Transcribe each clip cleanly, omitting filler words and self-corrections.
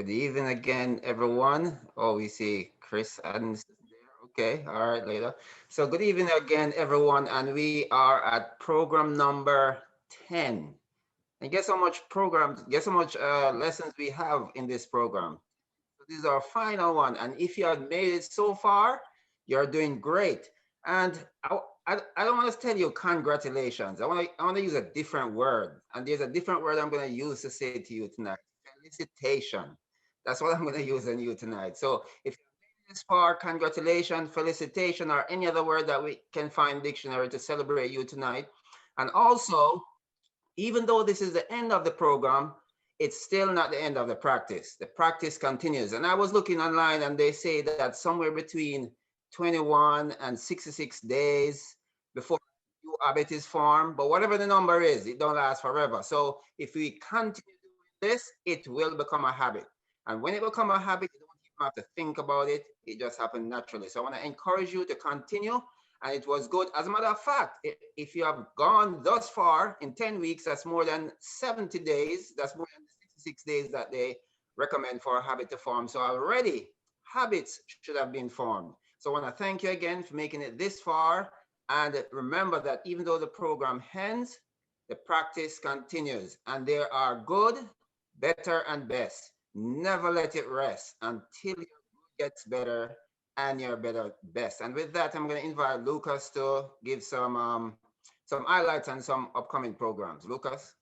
Good evening again, everyone. Oh, we see Chris and okay, all right, later. So good evening again, everyone, and we are at program number 10. And guess how much lessons we have in this program. So this is our final one. And if you have made it so far, you're doing great. And I don't want to tell you congratulations. I want to use a different word. And there's a different word I'm going to use to say to you tonight. Felicitation. That's what I'm going to use on you tonight. So if you made this far, congratulations, felicitation, or any other word that we can find dictionary to celebrate you tonight. And also, even though this is the end of the program, it's still not the end of the practice. The practice continues. And I was looking online and they say that somewhere between 21 and 66 days before a new habit is formed. But whatever the number is, it don't last forever. So if we continue doing this, it will become a habit. And when it becomes a habit, you don't even have to think about it. It just happens naturally. So I want to encourage you to continue, and it was good. As a matter of fact, if you have gone thus far in 10 weeks, that's more than 70 days. That's more than 66 days that they recommend for a habit to form. So already habits should have been formed. So I want to thank you again for making it this far. And remember that even though the program ends, the practice continues. And there are good, better, and best. Never let it rest until your good gets better and your better best. And with that, I'm going to invite Lucas to give some highlights and some upcoming programs. Lucas,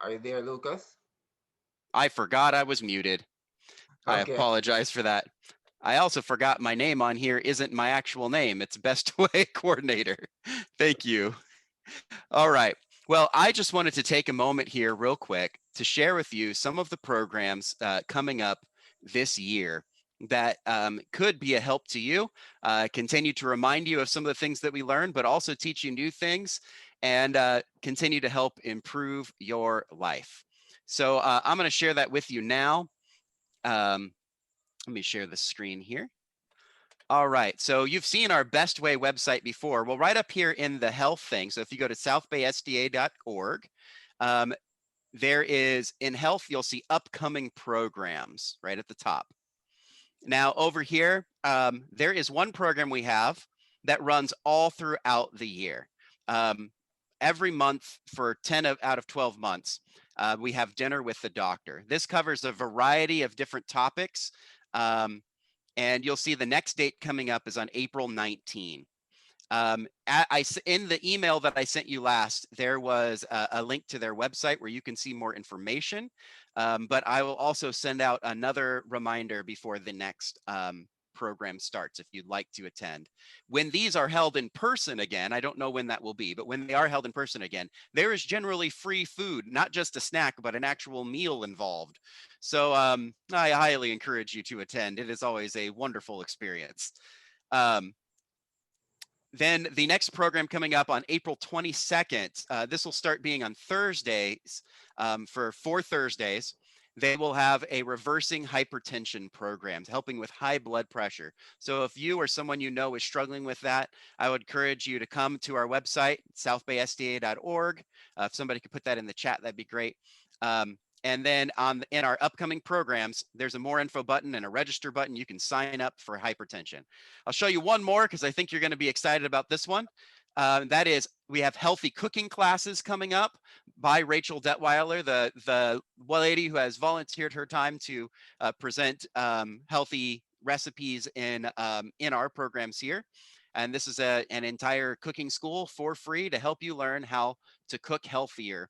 are you there, Lucas? I forgot I was muted. I Okay. apologize for that. I also forgot my name on here isn't my actual name. It's Best Way Coordinator. Thank you. All right. Well, I just wanted to take a moment here real quick to share with you some of the programs coming up this year that could be a help to you, continue to remind you of some of the things that we learned, but also teach you new things and continue to help improve your life. So I'm going to share that with you now. Let me share the screen here. All right, so you've seen our Best Way website before. Well, right up here in the health thing, so if you go to southbaysda.org, there is in health, you'll see upcoming programs right at the top. Now over here, there is one program we have that runs all throughout the year. Every month for 10 out of 12 months, we have dinner with the doctor. This covers a variety of different topics. And you'll see the next date coming up is on April 19. In the email that I sent you last, there was a link to their website where you can see more information. But I will also send out another reminder before the next program starts if you'd like to attend. When these are held in person again, I don't know when that will be, but when they are held in person again, there is generally free food, not just a snack, but an actual meal involved. So I highly encourage you to attend. It is always a wonderful experience. Then the next program coming up on April 22nd, this will start being on Thursdays for 4 Thursdays. They will have a reversing hypertension program, helping with high blood pressure. So if you or someone you know is struggling with that, I would encourage you to come to our website, southbaysda.org. If somebody could put that in the chat, that'd be great. And then in our upcoming programs, there's a more info button and a register button. You can sign up for hypertension. I'll show you one more because I think you're going to be excited about this one. That is, we have healthy cooking classes coming up by Rachel Detweiler, the lady who has volunteered her time to present healthy recipes in our programs here. And this is an entire cooking school for free to help you learn how to cook healthier.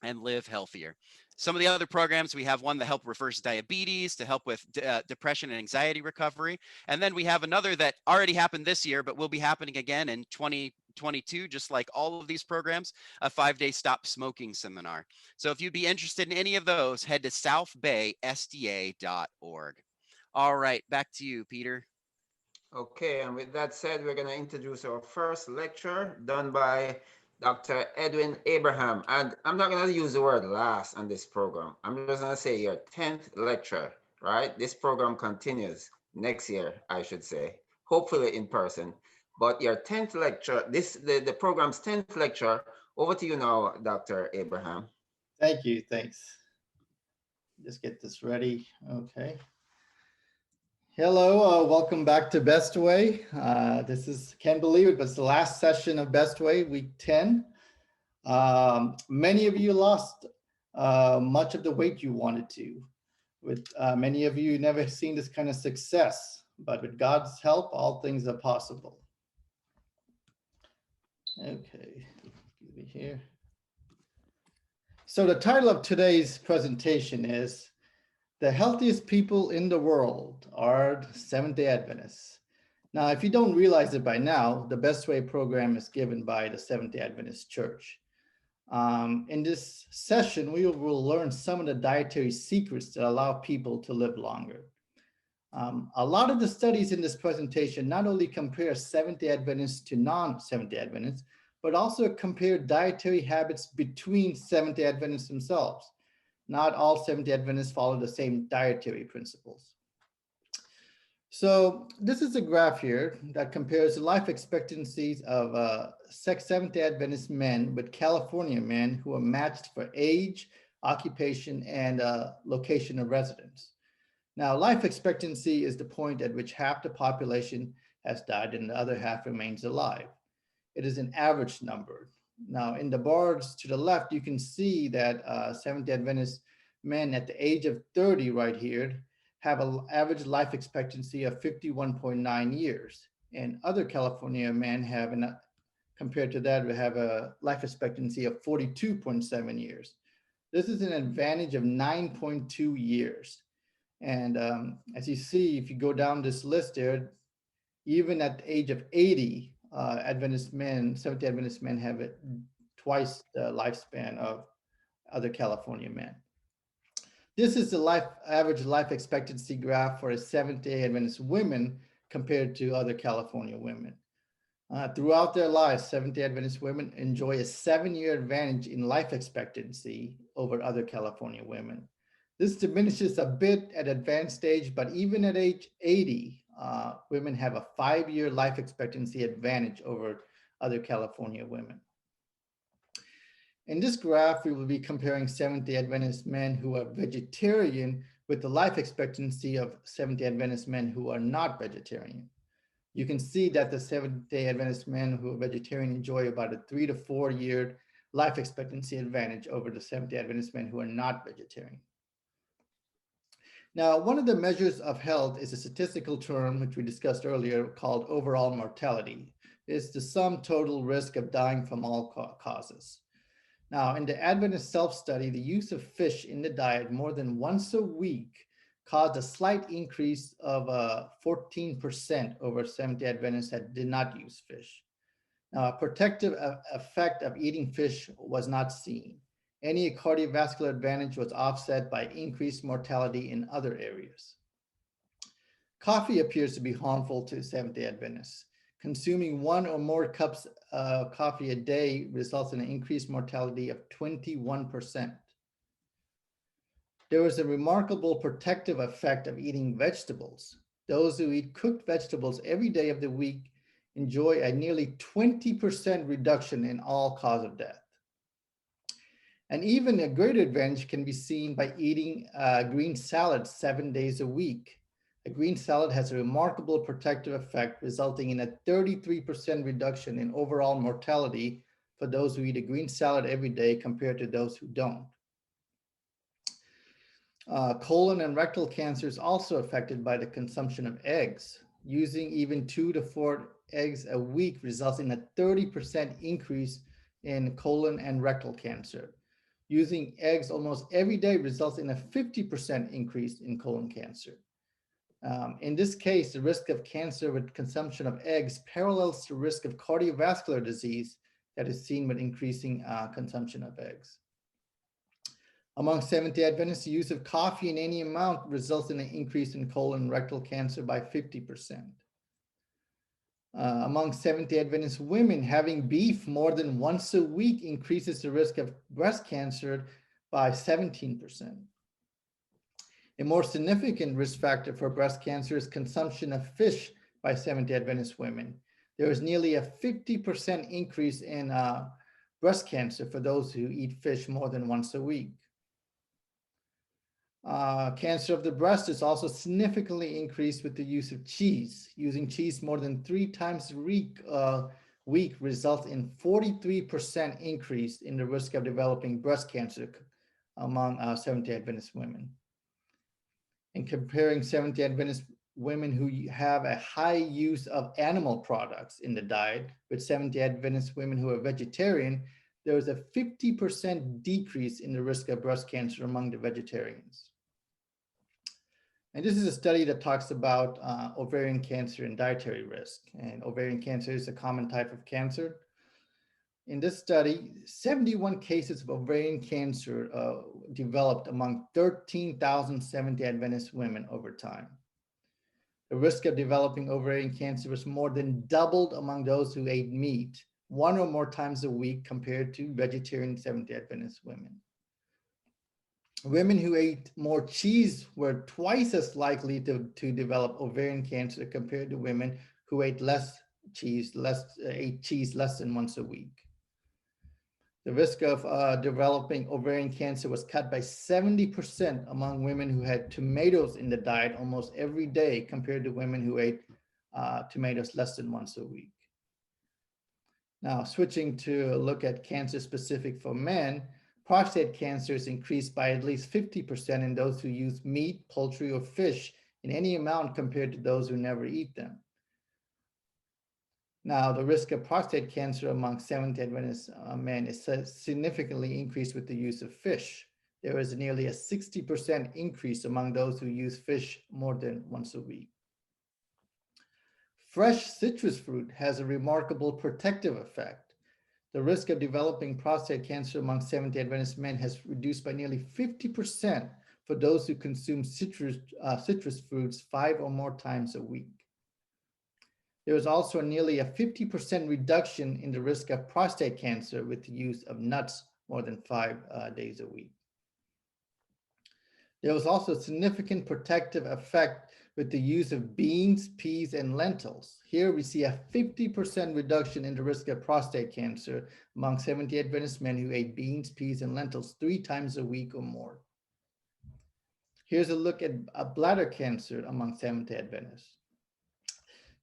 And live healthier. Some of the other programs, we have one that help reverse diabetes, to help with depression and anxiety recovery. And then we have another that already happened this year, but will be happening again in 2022, just like all of these programs, a 5-day stop smoking seminar. So if you'd be interested in any of those, head to southbaysda.org. All right, back to you, Peter. Okay, and with that said, we're going to introduce our first lecture done by Dr. Edwin Abraham. And I'm not going to use the word last on this program. I'm just going to say your 10th lecture, right? This program continues next year, I should say, hopefully in person. But your 10th lecture, the program's 10th lecture Over to you now, Dr. Abraham. Thank you. Thanks. Just get this ready. Okay. Hello, welcome back to Best Way. This is, can't believe it, but it's the last session of Best Way, week 10. Many of you lost much of the weight you wanted to. With many of you never seen this kind of success, but with God's help, all things are possible. Okay, excuse me here. So the title of today's presentation is The Healthiest People in the World Are Seventh-day Adventists. Now, if you don't realize it by now, the Best Way program is given by the Seventh-day Adventist Church. In this session, we will learn some of the dietary secrets that allow people to live longer. A lot of the studies in this presentation not only compare Seventh-day Adventists to non-Seventh-day Adventists, but also compare dietary habits between Seventh-day Adventists themselves. Not all Seventh-day Adventists follow the same dietary principles. So this is a graph here that compares the life expectancies of Seventh-day Adventist men with California men who are matched for age, occupation, and location of residence. Now, life expectancy is the point at which half the population has died and the other half remains alive. It is an average number. Now, in the bars to the left, you can see that Seventh-day Adventist men at the age of 30 right here have an average life expectancy of 51.9 years. And other California men have, compared to that, we have a life expectancy of 42.7 years. This is an advantage of 9.2 years. And as you see, if you go down this list there, even at the age of 80, Adventist men, Seventh-day Adventist men have twice the lifespan of other California men. This is the average life expectancy graph for a Seventh-day Adventist women compared to other California women. Throughout their lives, Seventh-day Adventist women enjoy a 7-year advantage in life expectancy over other California women. This diminishes a bit at advanced stage, but even at age 80, women have a 5-year life expectancy advantage over other California women. In this graph, we will be comparing Seventh-day Adventist men who are vegetarian with the life expectancy of Seventh-day Adventist men who are not vegetarian. You can see that the Seventh-day Adventist men who are vegetarian enjoy about a 3 to 4 year life expectancy advantage over the Seventh-day Adventist men who are not vegetarian. Now, one of the measures of health is a statistical term, which we discussed earlier, called overall mortality. It's the sum total risk of dying from all causes. Now, in the Adventist self-study, the use of fish in the diet more than once a week caused a slight increase of 14% over Seventh-day Adventists that did not use fish. Now, a protective effect of eating fish was not seen. Any cardiovascular advantage was offset by increased mortality in other areas. Coffee appears to be harmful to Seventh-day Adventists. Consuming 1 or more cups of coffee a day results in an increased mortality of 21%. There is a remarkable protective effect of eating vegetables. Those who eat cooked vegetables every day of the week enjoy a nearly 20% reduction in all cause of death. And even a greater advantage can be seen by eating green salad 7 days a week. A green salad has a remarkable protective effect, resulting in a 33% reduction in overall mortality for those who eat a green salad every day compared to those who don't. Colon and rectal cancer is also affected by the consumption of eggs. Using even 2 to 4 eggs a week results in a 30% increase in colon and rectal cancer. Using eggs almost every day results in a 50% increase in colon cancer. In this case, the risk of cancer with consumption of eggs parallels the risk of cardiovascular disease that is seen with increasing consumption of eggs. Among Seventh-day Adventists, the use of coffee in any amount results in an increase in colon and rectal cancer by 50%. Among Seventh-day Adventist women, having beef more than once a week increases the risk of breast cancer by 17%. A more significant risk factor for breast cancer is consumption of fish by Seventh-day Adventist women. There is nearly a 50% increase in breast cancer for those who eat fish more than once a week. Cancer of the breast is also significantly increased with the use of cheese. Using cheese more than 3 times a week results in 43% increase in the risk of developing breast cancer among Seventh-day Adventist women. And comparing Seventh-day Adventist women who have a high use of animal products in the diet with Seventh-day Adventist women who are vegetarian, there was a 50% decrease in the risk of breast cancer among the vegetarians. And this is a study that talks about ovarian cancer and dietary risk. And ovarian cancer is a common type of cancer. In this study, 71 cases of ovarian cancer developed among 13,000 Seventh-day Adventist women over time. The risk of developing ovarian cancer was more than doubled among those who ate meat 1 or more times a week compared to vegetarian Seventh-day Adventist women. Women who ate more cheese were twice as likely to develop ovarian cancer compared to women who ate less cheese, ate cheese less than once a week. The risk of developing ovarian cancer was cut by 70% among women who had tomatoes in the diet almost every day compared to women who ate tomatoes less than once a week. Now, switching to look at cancer specific for men, prostate cancer is increased by at least 50% in those who use meat, poultry, or fish in any amount compared to those who never eat them. Now, the risk of prostate cancer among Seventh-day Adventist men is significantly increased with the use of fish. There is nearly a 60% increase among those who use fish more than once a week. Fresh citrus fruit has a remarkable protective effect. The risk of developing prostate cancer among Seventh-day Adventist men has reduced by nearly 50% for those who consume citrus fruits 5 or more times a week. There was also nearly a 50% reduction in the risk of prostate cancer with the use of nuts more than 5 days a week. There was also a significant protective effect with the use of beans, peas, and lentils. Here we see a 50% reduction in the risk of prostate cancer among Seventh-day Adventist men who ate beans, peas, and lentils 3 times a week or more. Here's a look at bladder cancer among Seventh-day Adventists.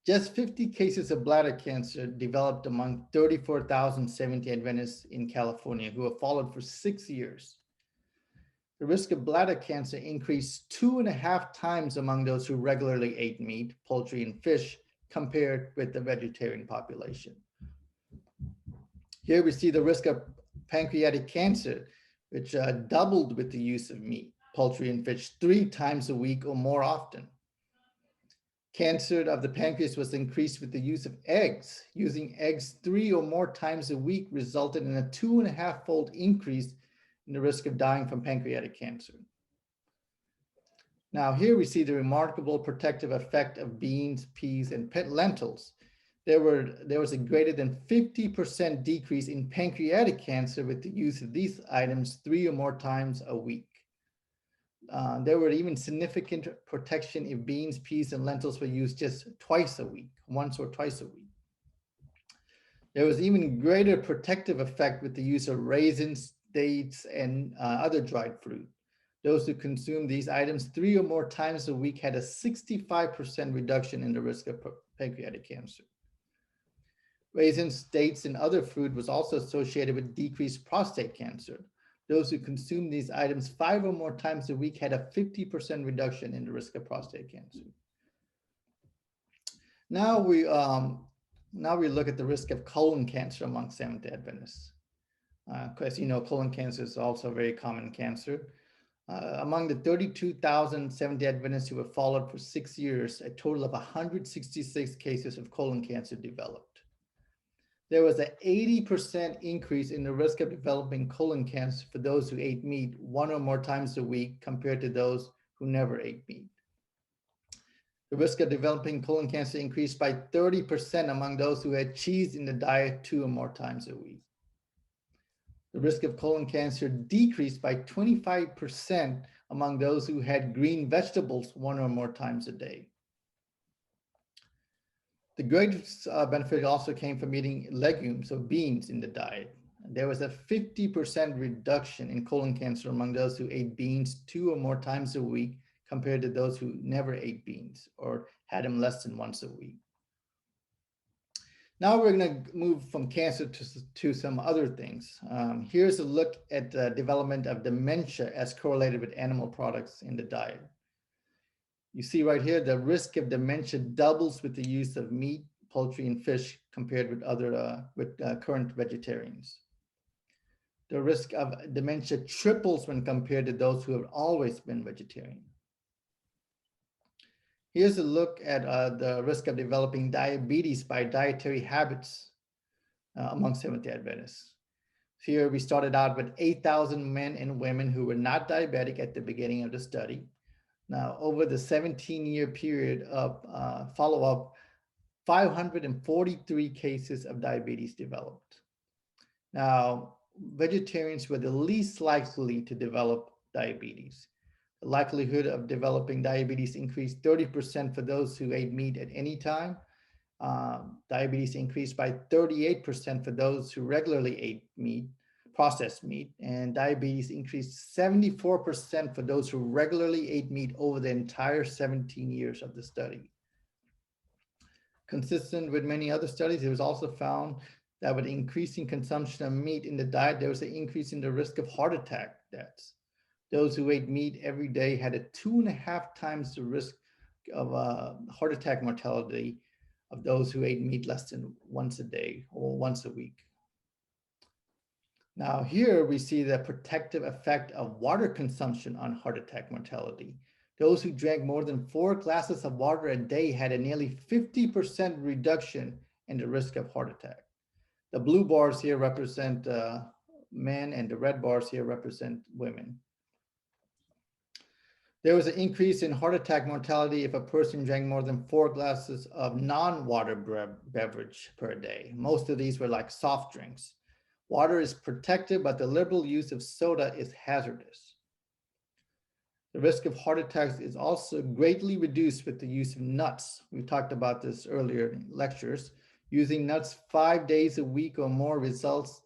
Just 50 cases of bladder cancer developed among 34,000 Seventh-day Adventists in California who have followed for 6 years. The risk of bladder cancer increased 2.5 times among those who regularly ate meat, poultry, and fish compared with the vegetarian population. Here we see the risk of pancreatic cancer, which doubled with the use of meat, poultry, and fish 3 times a week or more often. Cancer of the pancreas was increased with the use of eggs. Using eggs 3 or more times a week resulted in a 2.5-fold increase in the risk of dying from pancreatic cancer. Now here we see the remarkable protective effect of beans, peas, and lentils. There was a greater than 50% decrease in pancreatic cancer with the use of these items 3 or more times a week. There were even significant protection if beans, peas, and lentils were used just twice a week, once or twice a week. There was even greater protective effect with the use of raisins, dates, and other dried fruit. Those who consumed these items 3 or more times a week had a 65% reduction in the risk of pancreatic cancer. Raisins, dates, and other fruit was also associated with decreased prostate cancer. Those who consumed these items 5 or more times a week had a 50% reduction in the risk of prostate cancer. Now we look at the risk of colon cancer among Seventh-day Adventists. Because you know, colon cancer is also a very common cancer. Among the 32,000 Seventh-day Adventists who were followed for 6 years, a total of 166 cases of colon cancer developed. There was an 80% increase in the risk of developing colon cancer for those who ate meat 1 or more times a week compared to those who never ate meat. The risk of developing colon cancer increased by 30% among those who had cheese in the diet 2 or more times a week. The risk of colon cancer decreased by 25% among those who had green vegetables 1 or more times a day. The greatest benefit also came from eating legumes or beans in the diet. There was a 50% reduction in colon cancer among those who ate beans 2 or more times a week compared to those who never ate beans or had them less than once a week. Now we're going to move from cancer to some other things. Here's a look at the development of dementia as correlated with animal products in the diet. You see right here, the risk of dementia doubles with the use of meat, poultry, and fish compared with current vegetarians. The risk of dementia triples when compared to those who have always been vegetarian. Here's a look at the risk of developing diabetes by dietary habits among Seventh-day Adventists. Here we started out with 8,000 men and women who were not diabetic at the beginning of the study. Now, over the 17-year period of follow-up, 543 cases of diabetes developed. Now, vegetarians were the least likely to develop diabetes. The likelihood of developing diabetes increased 30% for those who ate meat at any time. Diabetes increased by 38% for those who regularly ate meat, processed meat, and diabetes increased 74% for those who regularly ate meat over the entire 17 years of the study. Consistent with many other studies, it was also found that with increasing consumption of meat in the diet, there was an increase in the risk of heart attack deaths. Those who ate meat every day had a 2.5 times the risk of heart attack mortality of those who ate meat less than once a day or once a week. Now here we see the protective effect of water consumption on heart attack mortality. Those who drank more than 4 glasses of water a day had a nearly 50% reduction in the risk of heart attack. The blue bars here represent men and the red bars here represent women. There was an increase in heart attack mortality if a person drank more than 4 glasses of non-water beverage per day. Most of these were like soft drinks. Water is protective, but the liberal use of soda is hazardous. The risk of heart attacks is also greatly reduced with the use of nuts. We talked about this earlier in lectures. Using nuts 5 days a week or more results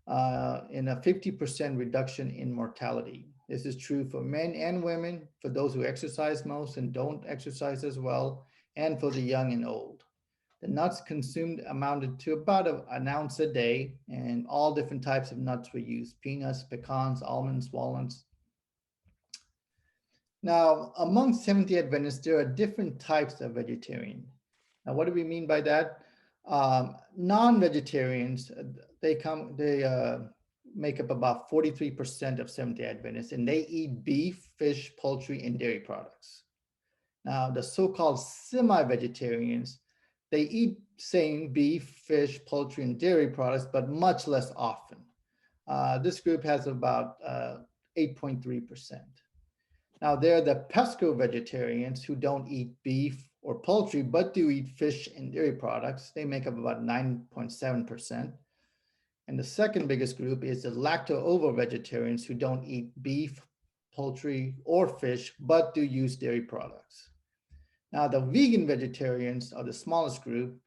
in a 50% reduction in mortality. This is true for men and women, for those who exercise most and don't exercise as well, and for the young and old. The nuts consumed amounted to about an ounce a day, and all different types of nuts were used: peanuts, pecans, almonds, walnuts. Now, among Seventh-day Adventists, there are different types of vegetarian. Now, what do we mean by that? Non-vegetarians, they make up about 43% of Seventh-day Adventists, and they eat beef, fish, poultry, and dairy products. Now, the so-called semi-vegetarians, they eat same beef, fish, poultry, and dairy products, but much less often. This group has about 8.3%. Now, there are the pesco-vegetarians who don't eat beef or poultry, but do eat fish and dairy products. They make up about 9.7%. And the second biggest group is the lacto-ovo-vegetarians who don't eat beef, poultry, or fish, but do use dairy products. Now, the vegan vegetarians are the smallest group,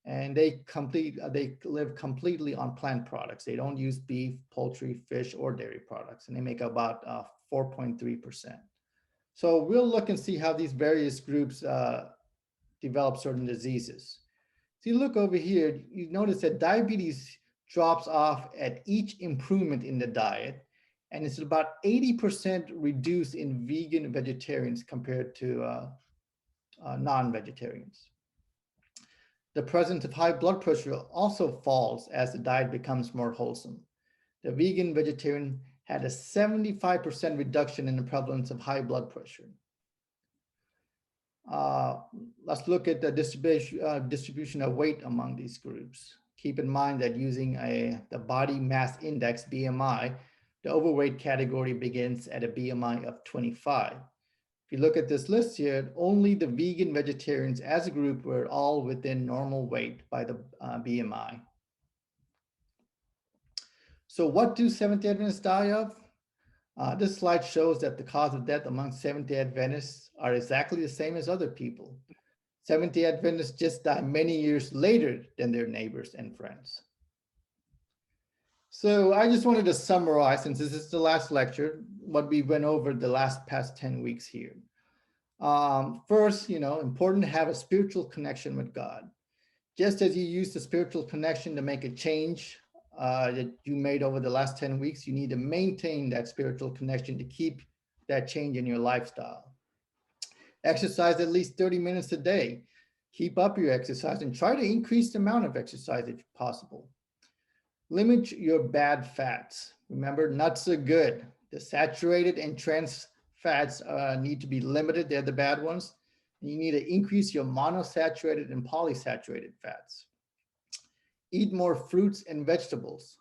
and they live completely on plant products. They don't use beef, poultry, fish, or dairy products, and they make about 4.3%. So we'll look and see how these various groups develop certain diseases. So you look over here, you notice that diabetes drops off at each improvement in the diet, and it's about 80% reduced in vegan vegetarians compared to non-vegetarians. The presence of high blood pressure also falls as the diet becomes more wholesome. The vegan vegetarian had a 75% reduction in the prevalence of high blood pressure. Let's look at the distribution of weight among these groups. Keep in mind that using the body mass index, BMI, the overweight category begins at a BMI of 25. If you look at this list here, only the vegan vegetarians as a group were all within normal weight by the BMI. So what do Seventh-day Adventists die of? This slide shows that the cause of death among Seventh-day Adventists are exactly the same as other people. Seventh-day Adventists just die many years later than their neighbors and friends. So I just wanted to summarize, since this is the last lecture, what we went over the past 10 weeks here. First, important to have a spiritual connection with God. Just as you use the spiritual connection to make a change that you made over the last 10 weeks, you need to maintain that spiritual connection to keep that change in your lifestyle. Exercise at least 30 minutes a day. Keep up your exercise and try to increase the amount of exercise if possible. Limit your bad fats. Remember, nuts are good. The saturated and trans fats need to be limited. They're the bad ones. You need to increase your monosaturated and polysaturated fats. Eat more fruits and vegetables.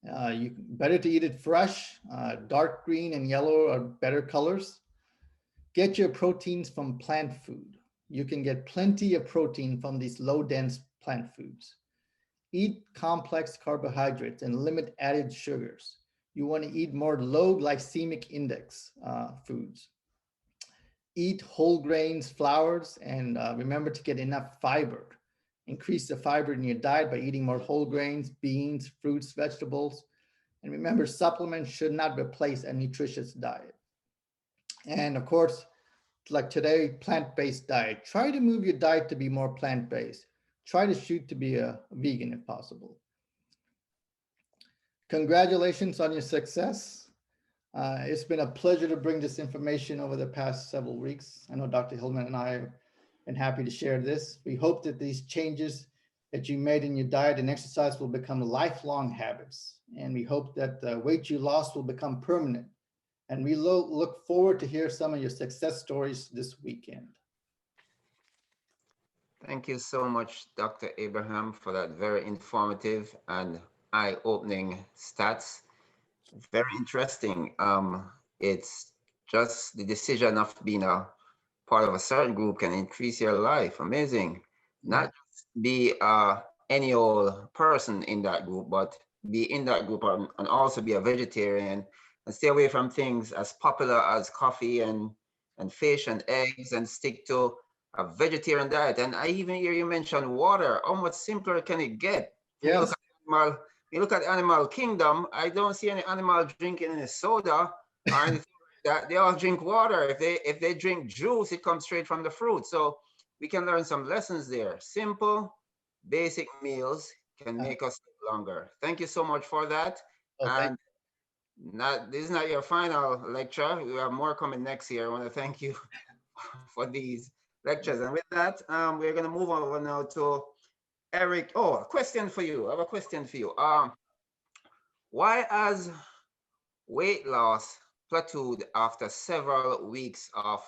Better to eat it fresh. Dark green and yellow are better colors. Get your proteins from plant food. You can get plenty of protein from these low dense plant foods. Eat complex carbohydrates and limit added sugars. You want to eat more low glycemic index foods. Eat whole grains, flours, and remember to get enough fiber. Increase the fiber in your diet by eating more whole grains, beans, fruits, vegetables. And remember, supplements should not replace a nutritious diet. And of course, like today, plant-based diet. Try to move your diet to be more plant-based. Try to shoot to be a vegan if possible. Congratulations on your success. It's been a pleasure to bring this information over the past several weeks. I know Dr. Hillman and I have been happy to share this. We hope that these changes that you made in your diet and exercise will become lifelong habits. And we hope that the weight you lost will become permanent. And we look forward to hear some of your success stories this weekend. Thank you so much, Dr. Abraham, for that very informative and eye-opening stats. Very interesting. It's just the decision of being a part of a certain group can increase your life. Amazing. Not just be any old person in that group, but be in that group and also be a vegetarian and stay away from things as popular as coffee and fish and eggs and stick to a vegetarian diet. And I even hear you mention water. How much simpler can it get? When you look Yes. at animal, you look at animal kingdom, I don't see any animal drinking any soda or anything like that. They all drink water. If they drink juice, it comes straight from the fruit. So we can learn some lessons there. Simple, basic meals can make us live longer. Thank you so much for that. Oh, thank And this is not your final lecture. We have more coming next year. I want to thank you for these lectures. And with that, we're going to move over now to Eric. Oh, a question for you. I have a question for you. Why has weight loss plateaued after several weeks of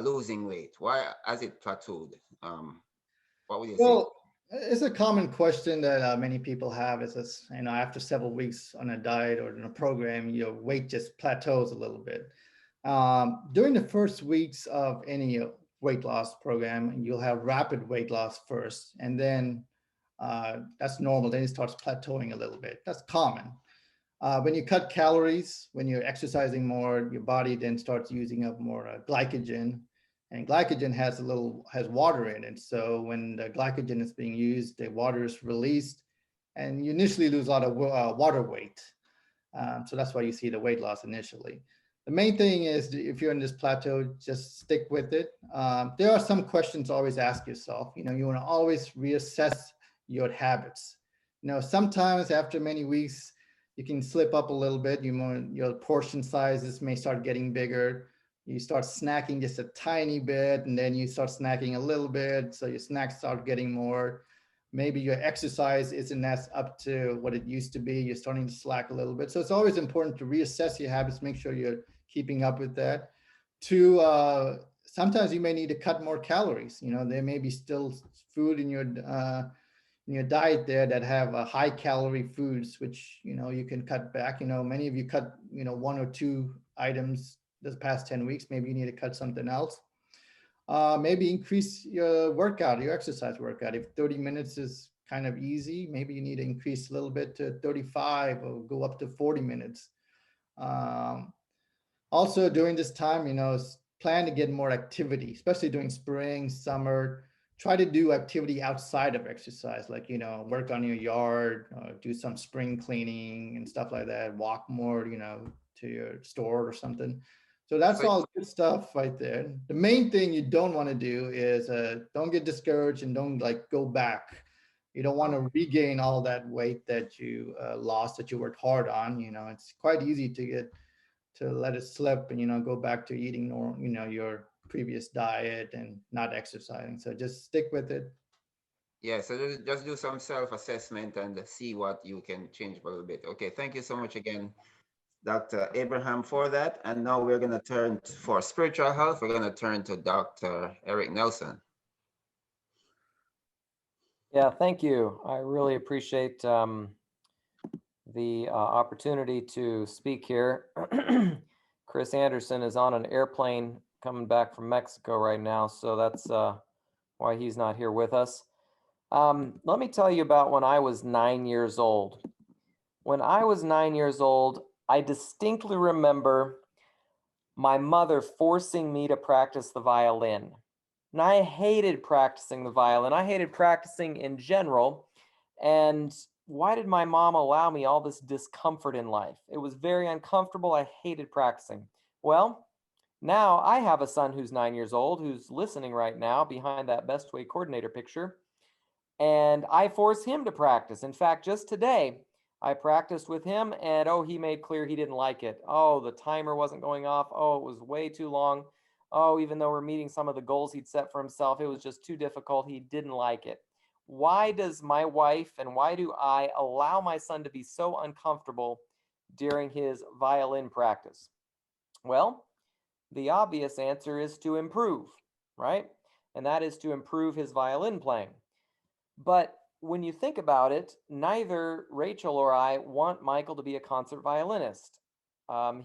losing weight? Why has it plateaued? What would you say? Well, it's a common question that many people have. Is this, after several weeks on a diet or in a program, your weight just plateaus a little bit. During the first weeks of any weight loss program, you'll have rapid weight loss first, and then that's normal. Then it starts plateauing a little bit. That's common. When you cut calories, when you're exercising more, your body then starts using up more glycogen, and glycogen has water in it. So when the glycogen is being used, the water is released, and you initially lose a lot of water weight. So that's why you see the weight loss initially. The main thing is, if you're in this plateau, just stick with it. There are some questions to always ask yourself. You want to always reassess your habits. Sometimes after many weeks, you can slip up a little bit. Your portion sizes may start getting bigger. You start snacking just a tiny bit, and then you start snacking a little bit. So your snacks start getting more. Maybe your exercise isn't as up to what it used to be. You're starting to slack a little bit. So it's always important to reassess your habits, make sure you're keeping up with that. Sometimes you may need to cut more calories. There may be still food in your diet there that have high calorie foods, which you can cut back. Many of you cut 1 or 2 items this past 10 weeks. Maybe you need to cut something else. Maybe increase your exercise workout. If 30 minutes is kind of easy, maybe you need to increase a little bit to 35 or go up to 40 minutes. Also during this time, plan to get more activity, especially during spring, summer. try to do activity outside of exercise, like, work on your yard, do some spring cleaning and stuff like that, walk more, to your store or something. So that's So all good stuff right there. The main thing you don't want to do is don't get discouraged and don't like go back. You don't want oh, to regain all that weight that you lost, that you worked hard on. It's quite easy to let it slip and go back to eating normal, your previous diet and not exercising. So just stick with it. yeah, so just do some self-assessment and see what you can change a little bit. Okay, thank you so much again, Dr. Abraham, for that. And now we're going to turn for spiritual health. We're going to turn to Dr. Eric Nelson. Yeah, thank you. I really appreciate the opportunity to speak here. Chris Anderson is on an airplane coming back from Mexico right now, so that's why he's not here with us. Let me tell you about when I was 9 years old. When I was 9 years old, I distinctly remember my mother forcing me to practice the violin. And I hated practicing the violin. I hated practicing in general. And why did my mom allow me all this discomfort in life? It was very uncomfortable. I hated practicing. Well, now I have a son who's 9 years old, who's listening right now behind that Best Way coordinator picture. And I force him to practice. In fact, just today, I practiced with him and he made clear he didn't like it. Oh, the timer wasn't going off. Oh, it was way too long. Oh, even though we're meeting some of the goals he'd set for himself, it was just too difficult. He didn't like it. Why does my wife and why do I allow my son to be so uncomfortable during his violin practice? Well, the obvious answer is to improve, right? And that is to improve his violin playing. But when you think about it, neither Rachel or I want Michael to be a concert violinist.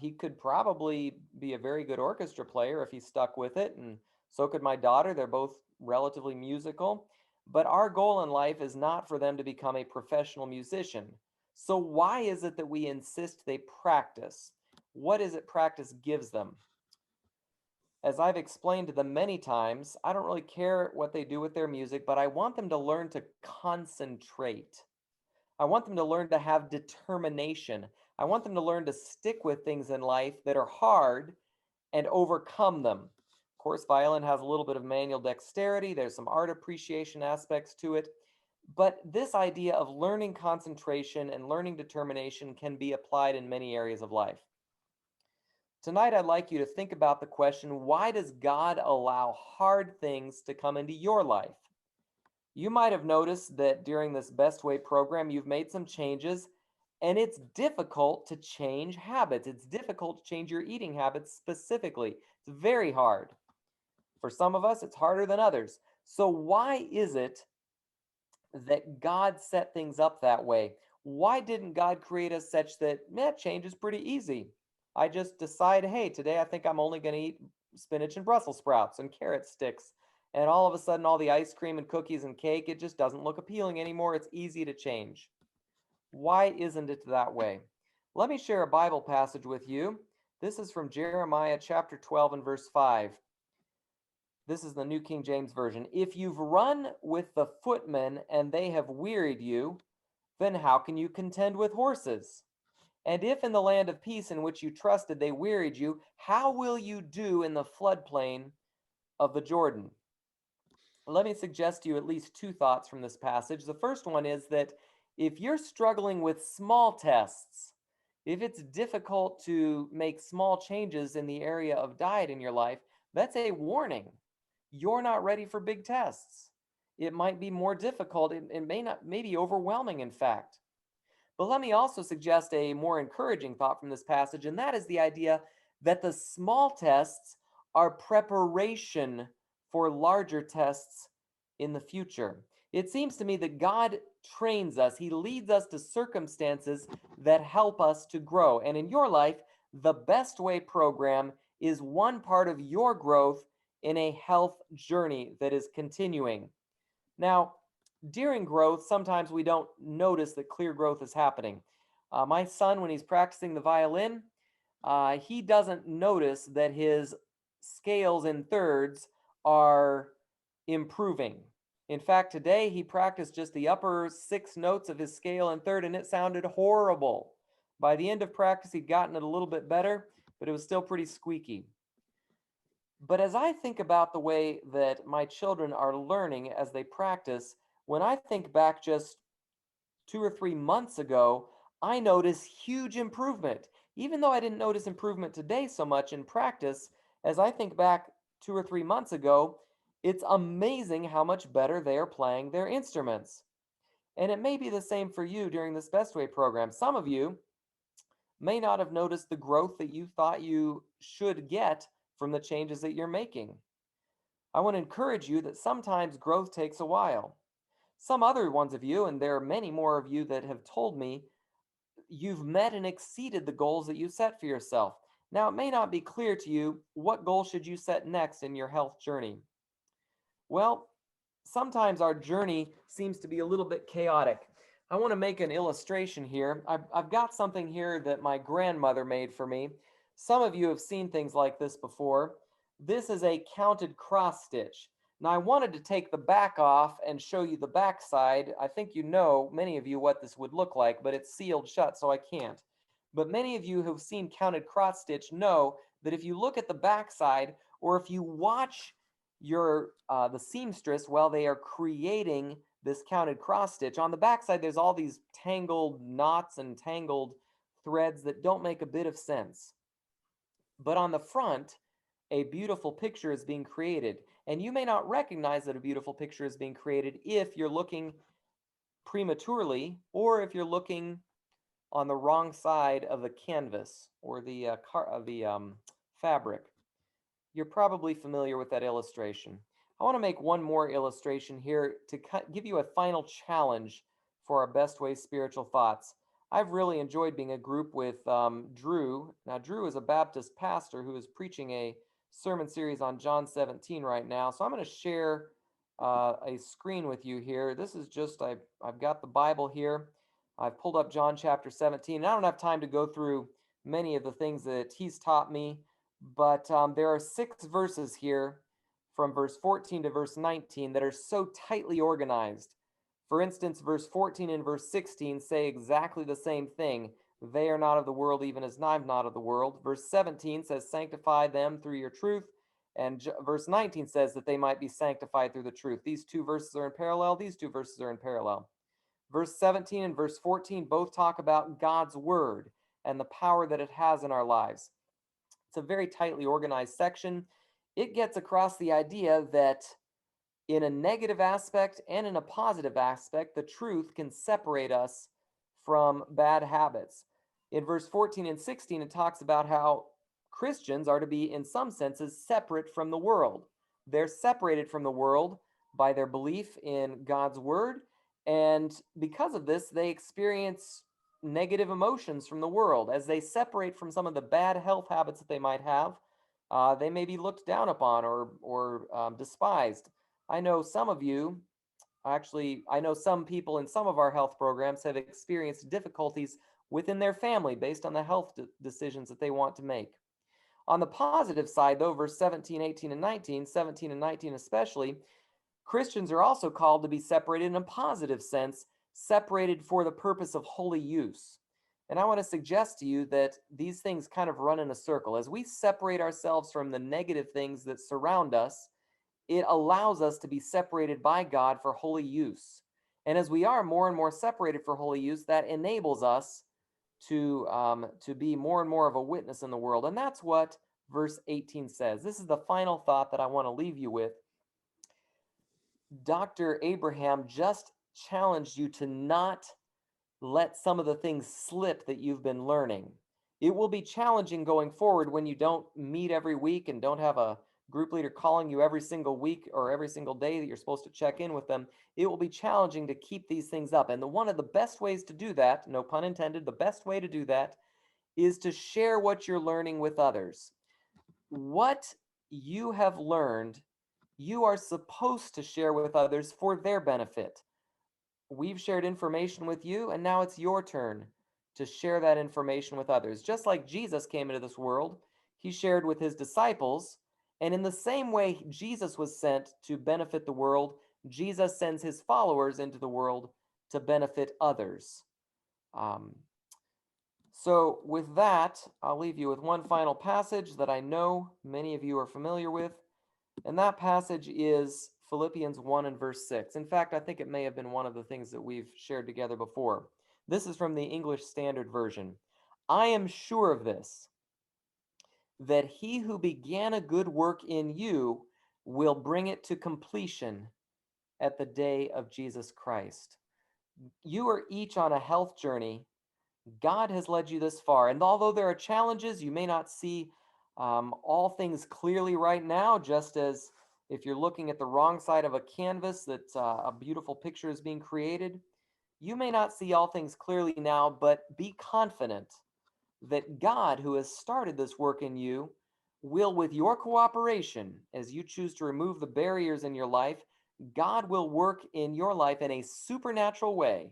He could probably be a very good orchestra player if he stuck with it, and so could my daughter. They're both relatively musical. But our goal in life is not for them to become a professional musician. So why is it that we insist they practice? What is it practice gives them? As I've explained to them many times, I don't really care what they do with their music, but I want them to learn to concentrate. I want them to learn to have determination. I want them to learn to stick with things in life that are hard and overcome them. Of course, violin has a little bit of manual dexterity. There's some art appreciation aspects to it. But this idea of learning concentration and learning determination can be applied in many areas of life. Tonight, I'd like you to think about the question, why does God allow hard things to come into your life? You might have noticed that during this Best Way program, you've made some changes, and it's difficult to change habits. It's difficult to change your eating habits specifically. It's very hard. For some of us, it's harder than others. So why is it that God set things up that way? Why didn't God create us such that change is pretty easy? I just decide, hey, today I think I'm only going to eat spinach and Brussels sprouts and carrot sticks. And all of a sudden, all the ice cream and cookies and cake, it just doesn't look appealing anymore. It's easy to change. Why isn't it that way? Let me share a Bible passage with you. This is from Jeremiah chapter 12 and verse 5. This is the New King James Version. If you've run with the footmen and they have wearied you, then how can you contend with horses? And if in the land of peace in which you trusted they wearied you, how will you do in the floodplain of the Jordan? Let me suggest to you at least two thoughts from this passage. The first one is that if you're struggling with small tests, if it's difficult to make small changes in the area of diet in your life, that's a warning. You're not ready for big tests. It might be more difficult. It may be overwhelming, in fact. But let me also suggest a more encouraging thought from this passage, and that is the idea that the small tests are preparation for larger tests in the future. It seems to me that God trains us, He leads us to circumstances that help us to grow. And in your life, the Best Way program is one part of your growth in a health journey that is continuing. Now, during growth, sometimes we don't notice that clear growth is happening. My son, when he's practicing the violin, he doesn't notice that his scales in thirds are improving. In fact, today he practiced just the upper 6 notes of his scale in third, and it sounded horrible. By the end of practice, he'd gotten it a little bit better, but it was still pretty squeaky. But as I think about the way that my children are learning as they practice, when I think back just 2 or 3 months ago, I notice huge improvement. Even though I didn't notice improvement today so much in practice, as I think back 2 or 3 months ago, it's amazing how much better they are playing their instruments. And it may be the same for you during this Best Way program. Some of you may not have noticed the growth that you thought you should get from the changes that you're making. I want to encourage you that sometimes growth takes a while. Some other ones of you, and there are many more of you that have told me, you've met and exceeded the goals that you set for yourself. Now, it may not be clear to you what goal should you set next in your health journey. Well, sometimes our journey seems to be a little bit chaotic. I want to make an illustration here. I've got something here that my grandmother made for me. Some of you have seen things like this before. This is a counted cross stitch. Now, I wanted to take the back off and show you the back side. I think you know, many of you, what this would look like, but it's sealed shut, so I can't. But many of you who've seen counted cross stitch know that if you look at the back side, or if you watch the seamstress while they are creating this counted cross stitch, on the back side there's all these tangled knots and tangled threads that don't make a bit of sense. But on the front, a beautiful picture is being created. And you may not recognize that a beautiful picture is being created if you're looking prematurely, or if you're looking on the wrong side of the canvas or the fabric. You're probably familiar with that illustration. I want to make one more illustration here to give you a final challenge for our Best Way Spiritual Thoughts. I've really enjoyed being a group with Drew. Now, Drew is a Baptist pastor who is preaching a sermon series on John 17 right now. So I'm going to share a screen with you here. This is just, I've got the Bible here. I've pulled up John chapter 17. And I don't have time to go through many of the things that he's taught me, but there are 6 verses here from verse 14 to verse 19 that are so tightly organized. For instance, verse 14 and verse 16 say exactly the same thing. They are not of the world, even as I'm not of the world. Verse 17 says, sanctify them through your truth. And verse 19 says that they might be sanctified through the truth. These 2 verses are in parallel. These 2 verses are in parallel. Verse 17 and verse 14 both talk about God's word and the power that it has in our lives. It's a very tightly organized section. It gets across the idea that in a negative aspect and in a positive aspect, the truth can separate us from bad habits. In verse 14 and 16, it talks about how Christians are to be, in some senses, separate from the world. They're separated from the world by their belief in God's word, and because of this, they experience negative emotions from the world. As they separate from some of the bad health habits that they might have, they may be looked down upon or despised. I know some of you, actually, I know some people in some of our health programs have experienced difficulties within their family based on the health decisions that they want to make. On the positive side, though, verse 17, 18, and 19, 17 and 19 especially, Christians are also called to be separated in a positive sense, separated for the purpose of holy use. And I want to suggest to you that these things kind of run in a circle. As we separate ourselves from the negative things that surround us, it allows us to be separated by God for holy use. And as we are more and more separated for holy use, that enables us to be more and more of a witness in the world. And that's what verse 18 says. This is the final thought that I want to leave you with. Dr. Abraham just challenged you to not let some of the things slip that you've been learning. It will be challenging going forward when you don't meet every week and don't have a group leader calling you every single week or every single day that you're supposed to check in with them. It will be challenging to keep these things up. And one of the best ways to do that, no pun intended, the best way to do that is to share what you're learning with others. What you have learned, you are supposed to share with others for their benefit. We've shared information with you, and now it's your turn to share that information with others. Just like Jesus came into this world, he shared with his disciples, and in the same way Jesus was sent to benefit the world, Jesus sends his followers into the world to benefit others. So with that, I'll leave you with one final passage that I know many of you are familiar with. And that passage is Philippians 1 and verse 6. In fact, I think it may have been one of the things that we've shared together before. This is from the English Standard Version. I am sure of this, that he who began a good work in you will bring it to completion at the day of Jesus Christ. You are each on a health journey. God has led you this far. And although there are challenges, you may not see all things clearly right now, just as if you're looking at the wrong side of a canvas that a beautiful picture is being created, you may not see all things clearly now, but be confident that God, who has started this work in you, will, with your cooperation, as you choose to remove the barriers in your life, God will work in your life in a supernatural way.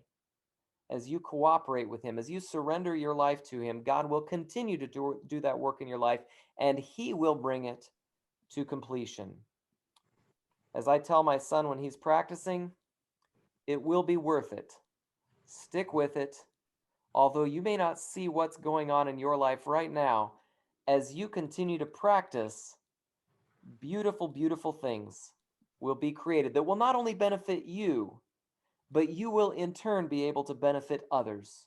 As you cooperate with him, as you surrender your life to him, God will continue to do that work in your life, and he will bring it to completion. As I tell my son when he's practicing, it will be worth it. Stick with it. Although you may not see what's going on in your life right now, as you continue to practice, beautiful, beautiful things will be created that will not only benefit you, but you will in turn be able to benefit others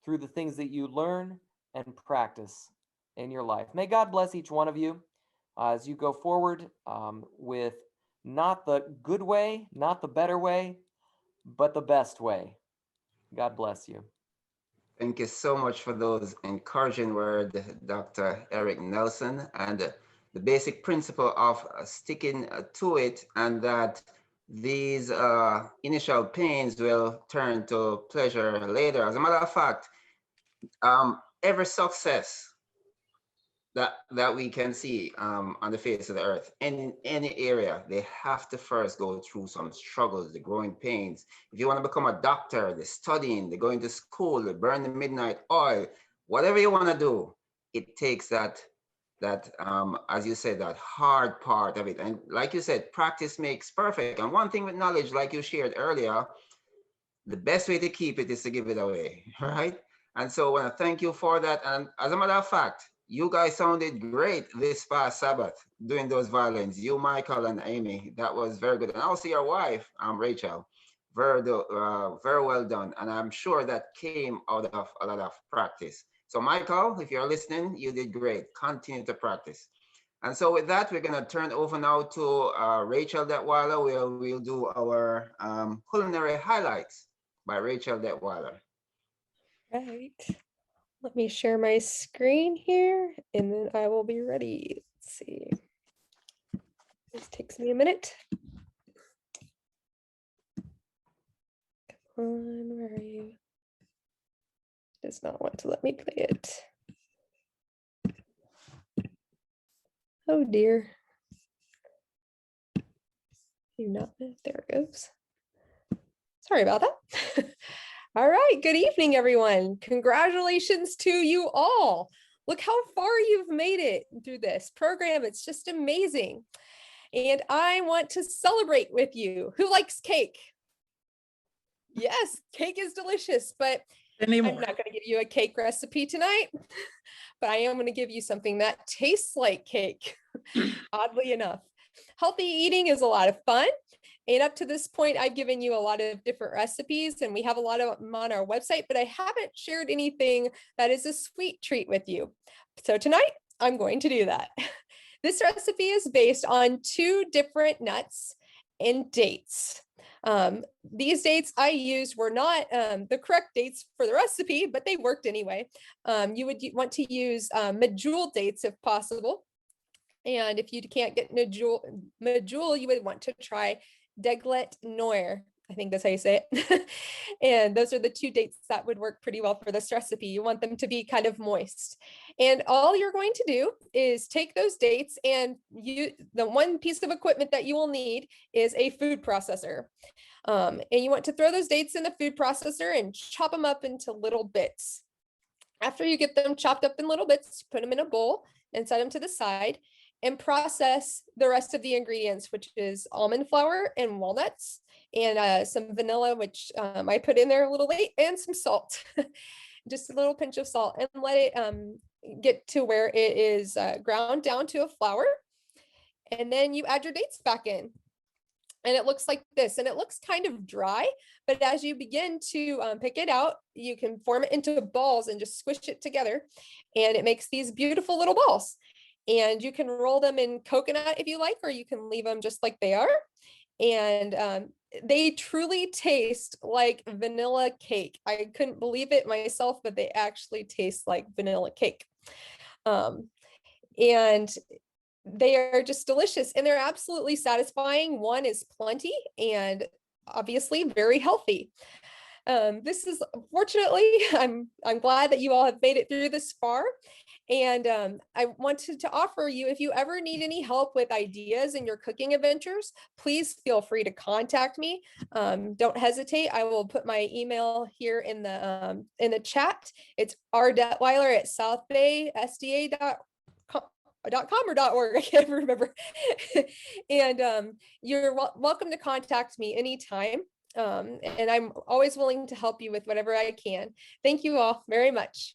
through the things that you learn and practice in your life. May God bless each one of you as you go forward with not the good way, not the better way, but the best way. God bless you. Thank you so much for those encouraging words, Dr. Eric Nelson, and the basic principle of sticking to it, and that these initial pains will turn to pleasure later. As a matter of fact, every success that we can see on the face of the earth in any area, they have to first go through some struggles, the growing pains. If you want to become a doctor, they're studying, they're going to school, they burn the midnight oil, whatever you want to do, it takes that as you said, that hard part of it. And like you said, practice makes perfect. And one thing with knowledge, like you shared earlier, the best way to keep it is to give it away, right? And so I want to thank you for that. And as a matter of fact, you guys sounded great this past Sabbath doing those violins. You, Michael, and Amy, that was very good. And also your wife, Rachel, very well done. And I'm sure that came out of a lot of practice. So Michael, if you're listening, you did great. Continue to practice. And so with that, we're going to turn over now to Rachel Detweiler, where we'll do our culinary highlights by Rachel Detweiler. Right. Let me share my screen here, and then I will be ready. Let's see. This takes me a minute. Come on, where are you? It does not want to let me play it. Oh dear. Do not, there it goes. Sorry about that. All right, good evening, everyone. Congratulations to you all. Look how far you've made it through this program. It's just amazing. And I want to celebrate with you. Who likes cake? Yes, cake is delicious, but I'm not going to give you a cake recipe tonight, but I am going to give you something that tastes like cake, oddly enough. Healthy eating is a lot of fun. And up to this point, I've given you a lot of different recipes, and we have a lot of them on our website, but I haven't shared anything that is a sweet treat with you. So tonight, I'm going to do that. This recipe is based on 2 different nuts and dates. These dates I used were not the correct dates for the recipe, but they worked anyway. You would want to use medjool dates if possible. And if you can't get medjool, you would want to try Deglet Noir. I think that's how you say it. And those are the 2 dates that would work pretty well for this recipe. You want them to be kind of moist. And all you're going to do is take those dates, and the one piece of equipment that you will need is a food processor. And you want to throw those dates in the food processor and chop them up into little bits. After you get them chopped up in little bits, put them in a bowl and set them to the side. and process the rest of the ingredients, which is almond flour and walnuts, and some vanilla, which I put in there a little late, and some salt, just a little pinch of salt, and let it get to where it is ground down to a flour. And then you add your dates back in. And it looks like this, and it looks kind of dry, but as you begin to pick it out, you can form it into balls and just squish it together, and it makes these beautiful little balls. And you can roll them in coconut if you like, or you can leave them just like they are. And they truly taste like vanilla cake. I couldn't believe it myself, but they actually taste like vanilla cake. And they are just delicious, and they're absolutely satisfying. One is plenty and obviously very healthy. This is, fortunately, I'm glad that you all have made it through this far. And I wanted to offer you, if you ever need any help with ideas in your cooking adventures, please feel free to contact me. Don't hesitate. I will put my email here in the chat. It's rdetweiler@southbaysda.com or .org. I can't remember. And you're welcome to contact me anytime. And I'm always willing to help you with whatever I can. Thank you all very much.